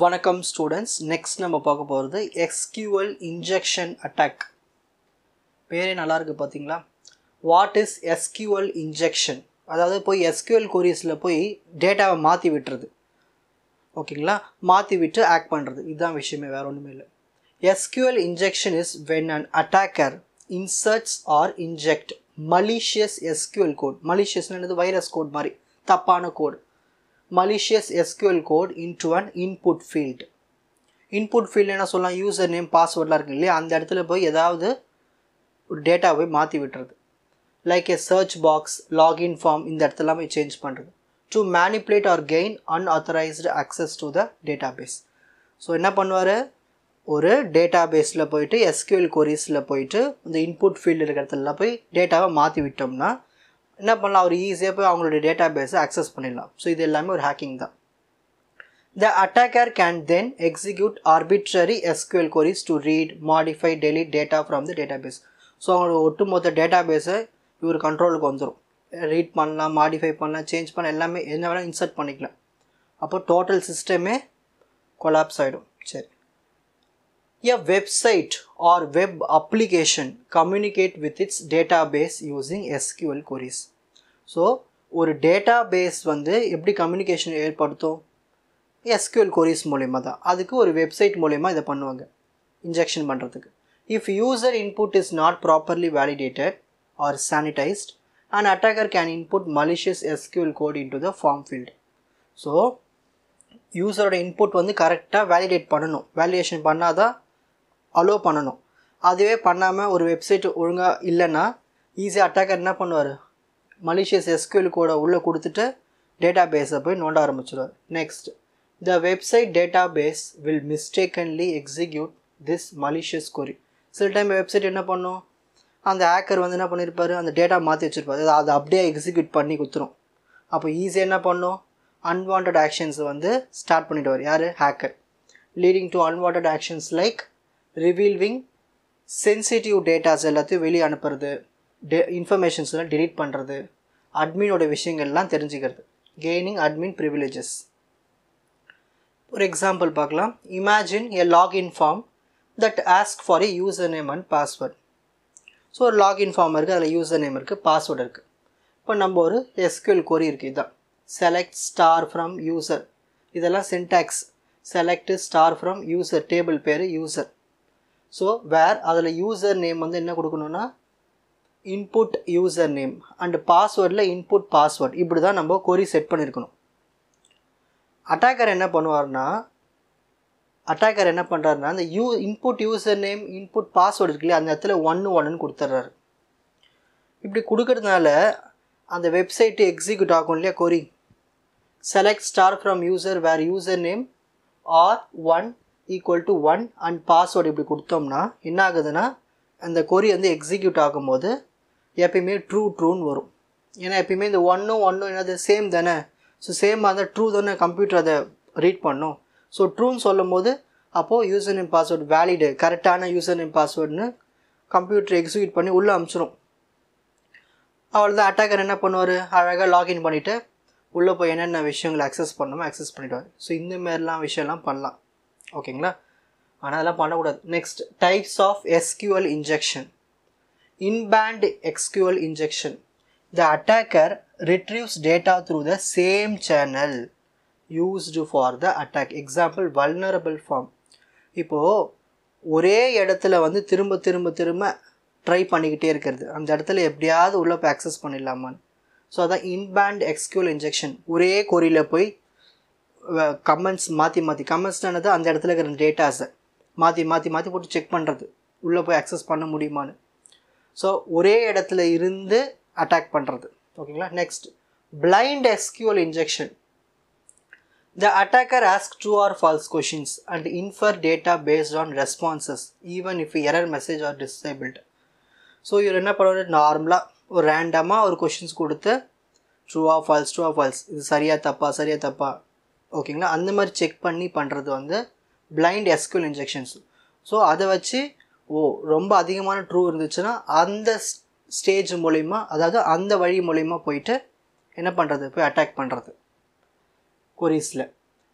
வணக்கம் students. Next நம்ம பார்க்க போகிறது SQL இன்ஜெக்ஷன் அட்டாக். பேரே நல்லா இருக்குது பார்த்தீங்களா? What is SQL injection? அதாவது போய் SQL கொரீஸில் போய் டேட்டாவை மாற்றி விட்டுறது, ஓகேங்களா? மாற்றி விட்டு ஆக்ட் பண்ணுறது, இதுதான் விஷயமே, வேறு ஒன்றுமே இல்லை. SQL injection is when an attacker inserts or inject malicious SQL code. malicious virus code மாதிரி, தப்பான கோடு. malicious SQL code into an input field. input field என்ன சொல்லலாம்? யூசர் நேம், பாஸ்வேர்ட்லாம் இருக்கு இல்லையா, அந்த இடத்துல போய் ஏதாவது ஒரு டேட்டாவை மாற்றி விட்டுறது. Like a search box, login form, இந்த இடத்துல போய் சேஞ்ச் பண்ணுறது. to manipulate or gain unauthorized access to the database. So என்ன பண்ணுவார்? ஒரு டேட்டாபேஸில் போயிட்டு SQL கொரீஸில் போயிட்டு இந்த இன்புட் ஃபீல்டு இருக்கிற இடத்துல போய் டேட்டாவை மாற்றி விட்டோம்னா என்ன பண்ணலாம்? அவர் ஈஸியாக போய் அவங்களுடைய டேட்டாபேஸை அக்சஸ் பண்ணிடலாம். ஸோ இது எல்லாமே ஒரு ஹேக்கிங் தான். The attacker can then execute arbitrary SQL queries to read, modify, delete data from the database. So அவங்களோட ஒட்டுமொத்த டேட்டாபேஸை இவர் கண்ட்ரோலுக்கு வந்துடும். ரீட் பண்ணலாம், மாடிஃபை பண்ணலாம், சேஞ்ச் பண்ணலாம், எல்லாமே என்ன வேணால் இன்சர்ட் பண்ணிக்கலாம். அப்போ டோட்டல் சிஸ்டமே கொலாப்ஸ் ஆகிடும். சரி, a website or web application communicate with its database using SQL queries. So ஒரு டேட்டாபேஸ் வந்து எப்படி கம்யூனிகேஷன் ஏற்படுத்தும்? SQL queries மூலயமா தான். அதுக்கு ஒரு வெப்சைட் மூலயமா இதை பண்ணுவாங்க, இன்ஜெக்ஷன் பண்ணுறதுக்கு. If user input is not properly validated or sanitized, and attacker can input malicious SQL code into the form field. ஸோ யூசரோட இன்புட் வந்து கரெக்டாக வேலிடேட் பண்ணணும். வேலிடேஷன் பண்ணால் தான் அலோவ் பண்ணணும். அதுவே பண்ணாமல் ஒரு வெப்சைட் ஒழுங்காக இல்லைன்னா ஈஸியாக அட்டாக்கர் என்ன பண்ணுவார்? malicious SQL கோடை உள்ளே கொடுத்துட்டு டேட்டாபேஸை போய் நோண்ட ஆரம்பிச்சிடுவார். Next, the website database will mistakenly execute this malicious query. சில டைம் வெப்சைட் என்ன பண்ணும்? அந்த ஹேக்கர் வந்து என்ன பண்ணியிருப்பார்? அந்த டேட்டா மாற்றி வச்சுருப்பார், அதை அப்படியே எக்ஸிக்யூட் பண்ணி கொடுத்துரும். அப்போ ஈஸியாக என்ன பண்ணும்? அன்வான்ட் ஆக்ஷன்ஸை வந்து ஸ்டார்ட் பண்ணிவிடுவார். யார்? Hacker. Leading to unwanted actions like revealing sensitive datas எல்லாத்தையும் வெளியே அனுப்புறது, இன்ஃபர்மேஷன்ஸ்லாம் டெலீட் பண்ணுறது, அட்மினோட விஷயங்கள்லாம் தெரிஞ்சுக்கிறது, கெய்னிங் அட்மின் ப்ரிவிலேஜஸ். ஒரு எக்ஸாம்பிள் பார்க்கலாம். Imagine a login form that ask for a user name and password. So ஒரு லாகின் ஃபார்ம் இருக்குது, அதில் யூசர் நேம் இருக்குது, பாஸ்வேர்டு இருக்குது. இப்போ நம்ம ஒரு SQL query இருக்குது, இதுதான் செலக்ட் ஸ்டார் ஃப்ரம் யூசர். இதெல்லாம் syntax. Select star from user, table பேர் யூசர். ஸோ வேர் அதில் யூசர் நேம் வந்து என்ன கொடுக்கணுன்னா இன்புட் யூசர் நேம் அண்ட் பாஸ்வேர்டில் இன்புட் பாஸ்வேர்ட். இப்படி தான் நம்ம கொரி செட் பண்ணியிருக்கணும். அட்டாக்கர் என்ன பண்ணுறாருன்னா அந்த input user name input password இருக்கு இல்லையா, அந்த இடத்துல 1 கொடுத்துட்றாரு. இப்படி கொடுக்கறதுனால அந்த வெப்சைட்டு எக்ஸிக்யூட் ஆகும் இல்லையா query. Select star from user where user name or 1 = 1 and password இப்படி கொடுத்தோம்னா என்ன ஆகுதுன்னா அந்த கொரி வந்து எக்ஸிக்யூட் ஆகும்போது எப்பயுமே ட்ரூன்னு வரும். ஏன்னா எப்பயுமே இந்த 1 என்னது சேம் தானே. ஸோ சேமாக இருந்தால் ட்ரூ தானே கம்ப்யூட்டர் அதை ரீட் பண்ணும். ஸோ ட்ரூன்னு சொல்லும் போது அப்போது யூசர் நேம் பாஸ்வேர்டு வேலிடு, கரெக்டான யூசர் நேம் பாஸ்வேர்டுன்னு கம்ப்யூட்டர் எக்ஸிக்யூட் பண்ணி உள்ளே அனுப்பிச்சிடும். அவ்வளோதான். அட்டாக்கர் என்ன பண்ணுவார்? அழகாக லாகின் பண்ணிவிட்டு உள்ளே போய் என்னென்ன விஷயங்களை அக்சஸ் பண்ணணுமோ அக்சஸ் பண்ணிவிடுவார். ஸோ இந்தமாரிலாம் விஷயம்லாம் பண்ணலாம், ஓகேங்களா? ஆனால் அதெல்லாம் பண்ணக்கூடாது. Next, types of SQL injection. Inband SQL injection. The attacker retrieves data through the same channel used for the attack. Example, vulnerable form. இப்போது ஒரே இடத்துல வந்து திரும்ப ட்ரை பண்ணிக்கிட்டே இருக்கிறது, அந்த இடத்துல எப்படியாவது உள்ளே போய் அக்சஸ் பண்ணிடலாமான்னு. ஸோ அதான் இன்பேண்ட் SQL இன்ஜெக்ஷன். ஒரே கொரியில் போய் கமெண்ட்ஸ் மாற்றி கமெண்ட்ஸ்னானது அந்த இடத்துல இருக்கிற டேட்டாஸை மாற்றி போட்டு செக் பண்ணுறது, உள்ளே போய் அக்சஸ் பண்ண முடியுமான்னு. ஸோ ஒரே இடத்துல இருந்து அட்டாக் பண்ணுறது, ஓகேங்களா? Next, blind SQL injection. The attacker ask true or false questions and infer data based on responses even if error message are disabled. So இவர் என்ன பண்ணுவார்? நார்மலாக ஒரு ரேண்டமாக ஒரு கொஷின்ஸ் கொடுத்து ட்ரூ ஆர் ஃபால்ஸ், இது சரியாக தப்பா, ஓகேங்களா? அந்த மாதிரி செக் பண்ணி பண்ணுறது வந்து பிளைண்ட் SQL இன்ஜெக்ஷன்ஸ். ஸோ அதை வச்சு ரொம்ப அதிகமான ட்ரூ இருந்துச்சுன்னா அந்த ஸ்டேஜ் மூலிமா, அதாவது அந்த வழி மூலிமா போயிட்டு என்ன பண்ணுறது? போய் அட்டாக் பண்ணுறது கொரீஸில்.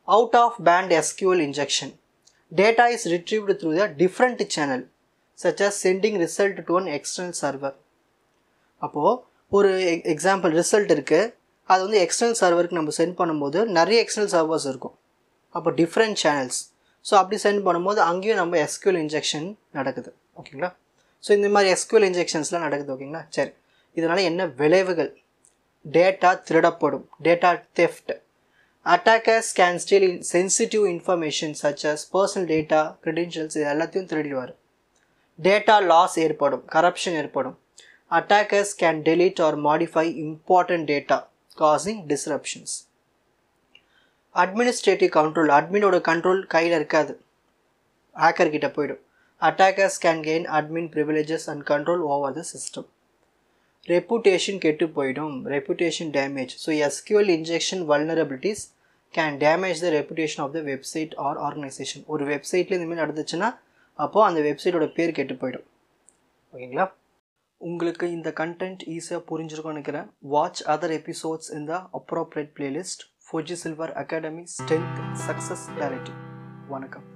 Out of band SQL injection. Data is retrieved through a different channel such as sending result to an external server. அப்போது ஒரு எக்ஸாம்பிள் ரிசல்ட் இருக்குது, அது வந்து எக்ஸ்டர்னல் சர்வருக்கு நம்ம சென்ட் பண்ணும்போது நிறைய எக்ஸ்டர்னல் சர்வர்ஸ் இருக்கும், அப்போ டிஃப்ரெண்ட் சேனல்ஸ். ஸோ அப்படி சென்ட் பண்ணும்போது அங்கேயும் நம்ம SQL இன்ஜெக்ஷன் நடக்குது. ஓகேங்களா? ஸோ இந்த மாதிரி SQL இன்ஜெக்ஷன்ஸ்லாம் நடக்குது. ஓகேங்களா? சரி, இதனால் என்ன விளைவுகள்? டேட்டா திருடப்படும், data theft. Attackers can steal sensitive information such as personal data, credentials, இது எல்லாத்தையும் திருடிடுவார். டேட்டா லாஸ் ஏற்படும், கரப்ஷன் ஏற்படும். Attackers can delete or modify important data, causing disruptions. Administrative control, admin-ஓட கண்ட்ரோல் கையில் இருக்காது, ஹேக்கர் கிட்ட போய்டும். Attackers can gain admin privileges and control over the system. Reputation கெட்டு போய்டும், reputation damage. So SQL injection vulnerabilities can damage the reputation of the website or organization. ஒரு வெப்சைட்டில் இந்த மாதிரி நடந்துச்சுன்னா அப்போது அந்த வெப்சைட்டோட பேர் கெட்டு போய்டும். ஓகேங்களா? உங்களுக்கு இந்த கண்டென்ட் ஈஸியாக புரிஞ்சிருக்கும்னு நினைக்கிறேன். வாட்ச் அதர் எபிசோட்ஸ் இன் த appropriate playlist. Fuji silver academy, strength, success, clarity. வணக்கம்.